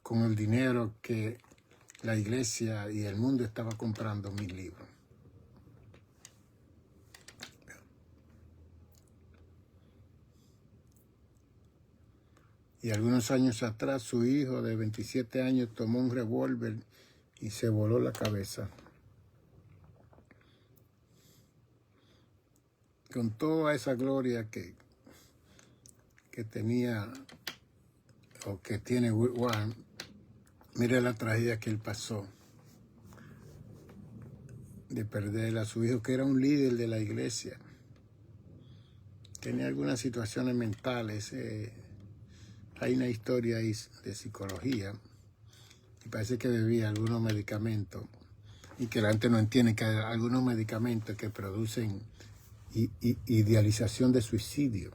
con el dinero que la iglesia y el mundo estaba comprando mis libros. Y algunos años atrás, su hijo de 27 años tomó un revólver y se voló la cabeza. Con toda esa gloria que tenía o que tiene Warren, mire la tragedia que él pasó de perder a su hijo, que era un líder de la iglesia. Tenía algunas situaciones mentales. Hay una historia ahí de psicología y parece que bebía algunos medicamentos y que la gente no entiende que hay algunos medicamentos que producen idealización de suicidio.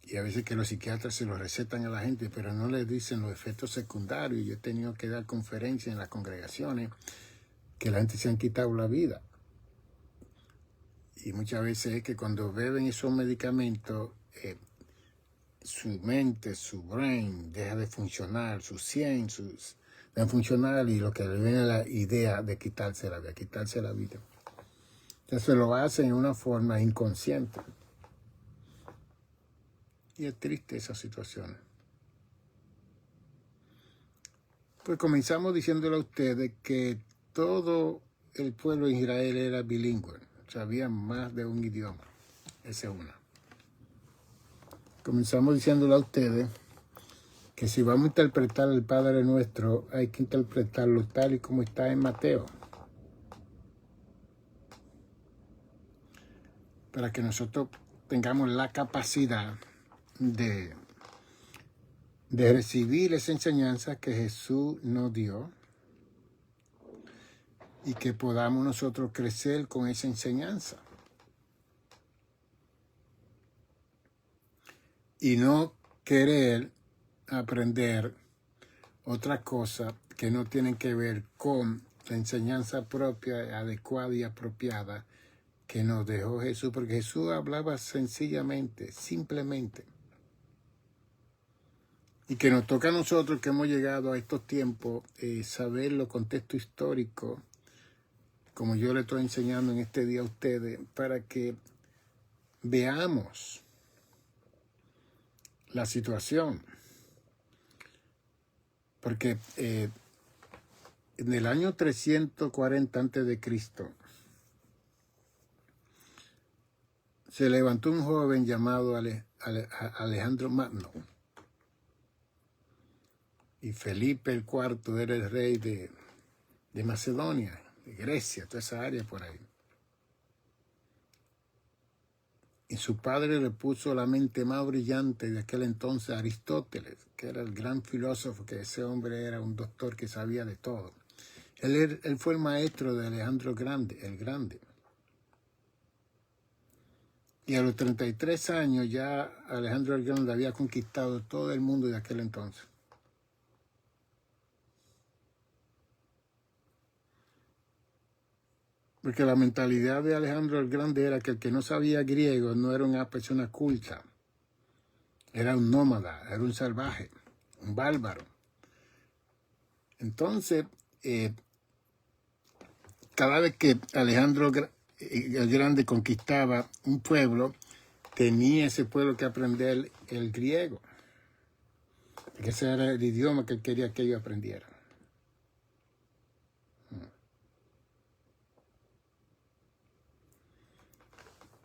Y a veces que los psiquiatras se los recetan a la gente, pero no les dicen los efectos secundarios. Yo he tenido que dar conferencias en las congregaciones que la gente se han quitado la vida. Y muchas veces es que cuando beben esos medicamentos, su mente, su brain deja de funcionar, su 100, deja de funcionar y lo que le viene es la idea de quitarse la vida. Entonces lo hacen en una forma inconsciente. Y es triste esa situación. Pues comenzamos diciéndole a ustedes que todo el pueblo de Israel era bilingüe. Sabía más de un idioma. Esa es una. Comenzamos diciéndole a ustedes que si vamos a interpretar el Padre Nuestro, hay que interpretarlo tal y como está en Mateo. para que nosotros tengamos la capacidad de recibir esa enseñanza que Jesús nos dio y que podamos nosotros crecer con esa enseñanza. Y no querer aprender otra cosa que no tienen que ver con la enseñanza propia, adecuada y apropiada que nos dejó Jesús, porque Jesús hablaba sencillamente, simplemente. Y que nos toca a nosotros que hemos llegado a estos tiempos saber los contextos históricos, como yo le estoy enseñando en este día a ustedes, para que veamos la situación. Porque en el año 340 a.C. se levantó un joven llamado Alejandro Magno. Y Felipe el IV era el rey de Macedonia, de Grecia, toda esa área por ahí. Y su padre le puso la mente más brillante de aquel entonces, Aristóteles, que era el gran filósofo, que ese hombre era un doctor que sabía de todo. Él fue el maestro de Alejandro el Grande. Y a los 33 años ya Alejandro el Grande había conquistado todo el mundo de aquel entonces. Porque la mentalidad de Alejandro el Grande era que el que no sabía griego no era una persona culta. Era un nómada, era un salvaje, un bárbaro. Entonces, cada vez que Alejandro el Grande conquistaba un pueblo, tenía ese pueblo que aprender el griego. Porque ese era el idioma que él quería que ellos aprendieran.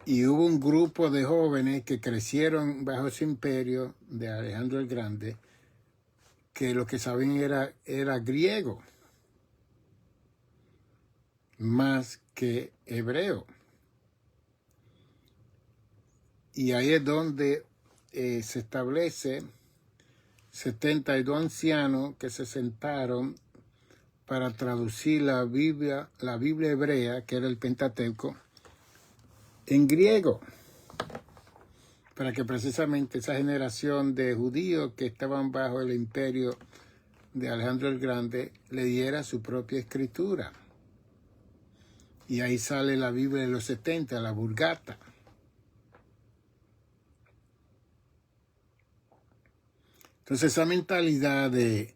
Y hubo un grupo de jóvenes que crecieron bajo ese imperio de Alejandro el Grande, que lo que sabían era griego, más que hebreo. Y ahí es donde se establece 72 ancianos que se sentaron para traducir la Biblia hebrea, que era el Pentateuco, en griego, para que precisamente esa generación de judíos que estaban bajo el imperio de Alejandro el Grande le diera su propia escritura. Y ahí sale la Biblia de los 70, la Vulgata. Entonces esa mentalidad del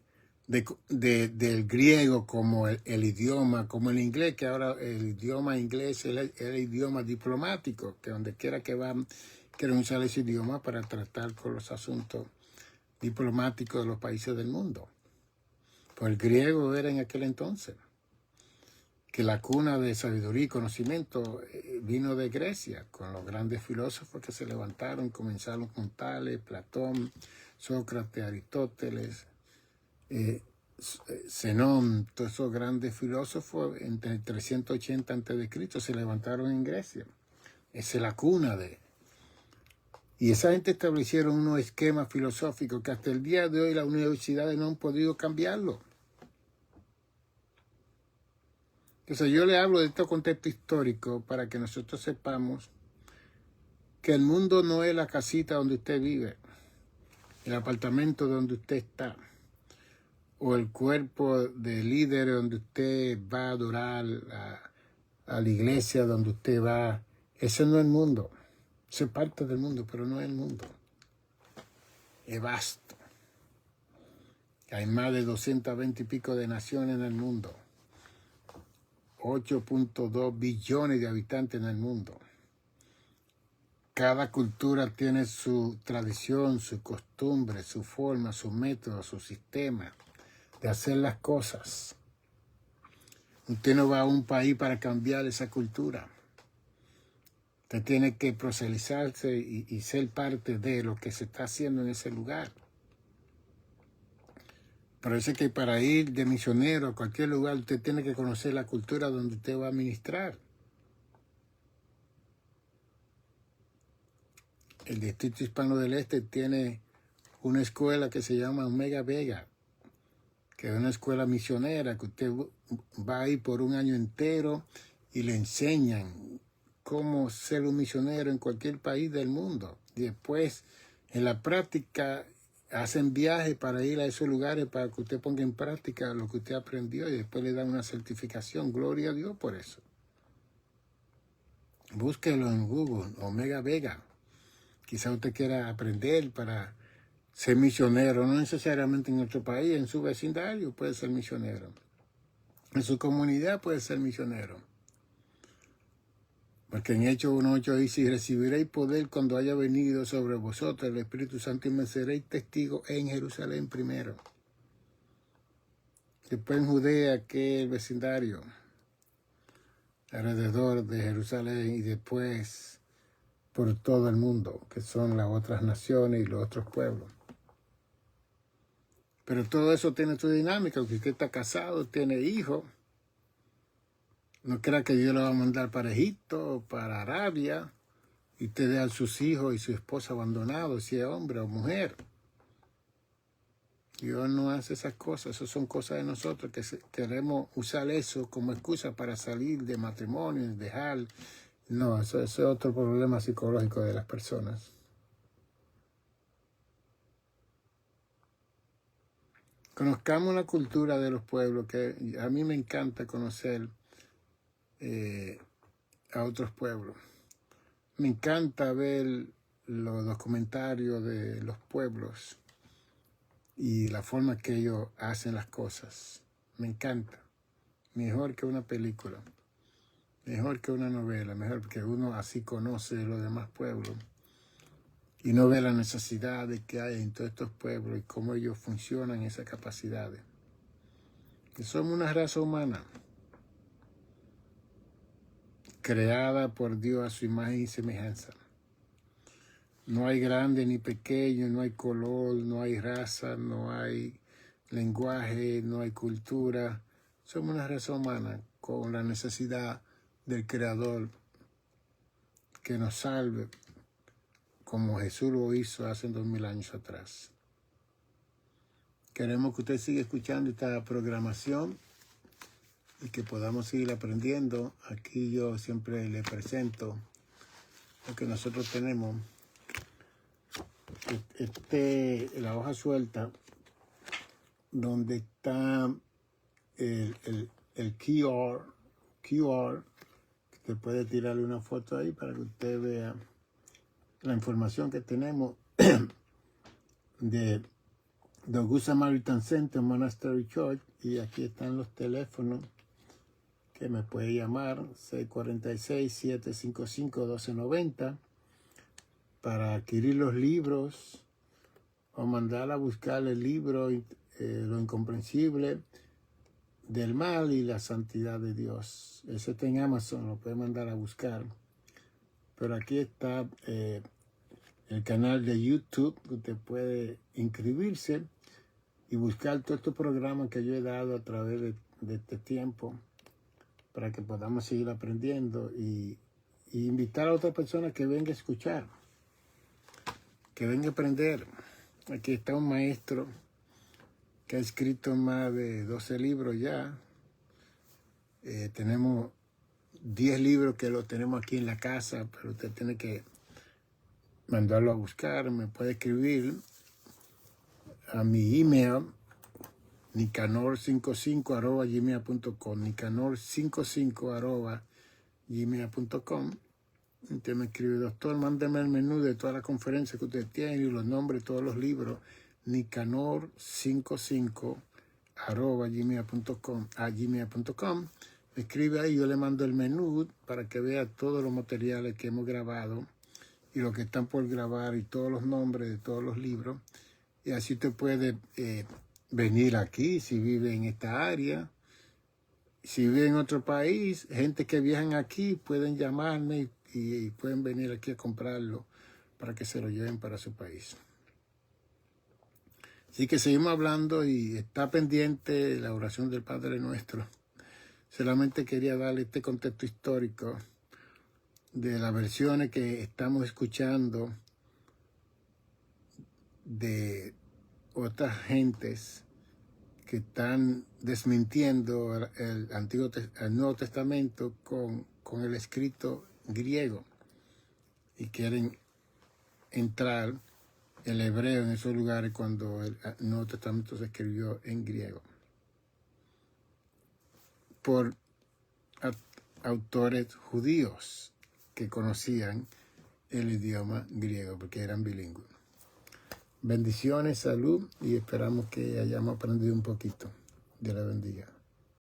griego como el idioma, como el inglés, que ahora el idioma inglés es el idioma diplomático, que donde quiera que van quieren usar ese idioma para tratar con los asuntos diplomáticos de los países del mundo. Pues el griego era en aquel entonces, que la cuna de sabiduría y conocimiento vino de Grecia, con los grandes filósofos que se levantaron, comenzaron con Tales, Platón, Sócrates, Aristóteles, Zenón, todos esos grandes filósofos entre el 380 a.C. se levantaron en Grecia. Esa es la cuna de... Y esa gente establecieron unos esquemas filosóficos que hasta el día de hoy las universidades no han podido cambiarlo. Entonces yo le hablo de este contexto histórico para que nosotros sepamos que el mundo no es la casita donde usted vive, el apartamento donde usted está, o el cuerpo de líder donde usted va a adorar, a la iglesia donde usted va. Ese no es el mundo. Eso es parte del mundo, pero no es el mundo. Es vasto. Hay más de 220 y pico de naciones en el mundo. 8.2 billones de habitantes en el mundo. Cada cultura tiene su tradición, su costumbre, su forma, su método, su sistema de hacer las cosas. Usted no va a un país para cambiar esa cultura. Usted tiene que proselytizarse y ser parte de lo que se está haciendo en ese lugar. Parece que para ir de misionero a cualquier lugar usted tiene que conocer la cultura donde usted va a ministrar. el Distrito Hispano del Este tiene una escuela que se llama Omega Vega, que es una escuela misionera que usted va ahí por un año entero y le enseñan cómo ser un misionero en cualquier país del mundo. Y después, en la práctica, hacen viajes para ir a esos lugares para que usted ponga en práctica lo que usted aprendió y después le dan una certificación. Gloria a Dios por eso. Búsquelo en Google, Omega Vega. Quizá usted quiera aprender para ser misionero, no necesariamente en otro país, en su vecindario puede ser misionero. En su comunidad puede ser misionero. Porque en Hechos 1:8 dice, y recibiréis poder cuando haya venido sobre vosotros el Espíritu Santo y me seréis testigos en Jerusalén primero. Después en Judea, que es el vecindario, alrededor de Jerusalén, y después por todo el mundo, que son las otras naciones y los otros pueblos. Pero todo eso tiene su dinámica, porque usted está casado, tiene hijos. No crea que Dios lo va a mandar para Egipto o para Arabia y usted deja a sus hijos y su esposa abandonados, si es hombre o mujer. Dios no hace esas cosas, eso son cosas de nosotros que queremos usar eso como excusa para salir de matrimonio, dejar. No, eso es otro problema psicológico de las personas. Conozcamos la cultura de los pueblos, que a mí me encanta conocer a otros pueblos. Me encanta ver los documentarios de los pueblos y la forma que ellos hacen las cosas. Me encanta. Mejor que una película. Mejor que una novela. Mejor porque uno así conoce los demás pueblos. Y no ve la necesidad que hay en todos estos pueblos y cómo ellos funcionan, esas capacidades. Que somos una raza humana creada por Dios a su imagen y semejanza. No hay grande ni pequeño, no hay color, no hay raza, no hay lenguaje, no hay cultura. Somos una raza humana con la necesidad del Creador que nos salve, como Jesús lo hizo hace 2000 años atrás. Queremos que usted siga escuchando esta programación y que podamos seguir aprendiendo. Aquí yo siempre le presento lo que nosotros tenemos. La hoja suelta, donde está el QR, que puede tirarle una foto ahí para que usted vea la información que tenemos de The Good Samaritan Center Monastery Church. Y aquí están los teléfonos que me puede llamar, 646-755-1290, para adquirir los libros o mandar a buscar el libro Lo Incomprensible del Mal y la Santidad de Dios. Ese está en Amazon, lo puede mandar a buscar. Pero aquí está el canal de YouTube, que usted puede inscribirse y buscar todos estos programas que yo he dado a través de este tiempo para que podamos seguir aprendiendo y invitar a otras personas que vengan a escuchar, que vengan a aprender. Aquí está un maestro que ha escrito más de 12 libros ya. Tenemos 10 libros que los tenemos aquí en la casa, pero usted tiene que mandarlo a buscar. Me puede escribir a mi email, nicanor55@gmail.com, nicanor55@gmail.com. Usted me escribe, doctor, mándeme el menú de todas las conferencias que usted tiene y los nombres de todos los libros. nicanor55@gmail.com. Me escribe ahí, yo le mando el menú para que vea todos los materiales que hemos grabado y los que están por grabar y todos los nombres de todos los libros. Y así usted puede venir aquí si vive en esta área. Si vive en otro país, gente que viajan aquí pueden llamarme y pueden venir aquí a comprarlo para que se lo lleven para su país. Así que seguimos hablando y está pendiente la oración del Padre Nuestro. Solamente quería darle este contexto histórico de las versiones que estamos escuchando de otras gentes que están desmintiendo el Nuevo Testamento con el escrito griego y quieren entrar el hebreo en esos lugares cuando el Nuevo Testamento se escribió en griego por autores judíos que conocían el idioma griego porque eran bilingües. Bendiciones, salud y esperamos que hayamos aprendido un poquito. Dios la bendiga.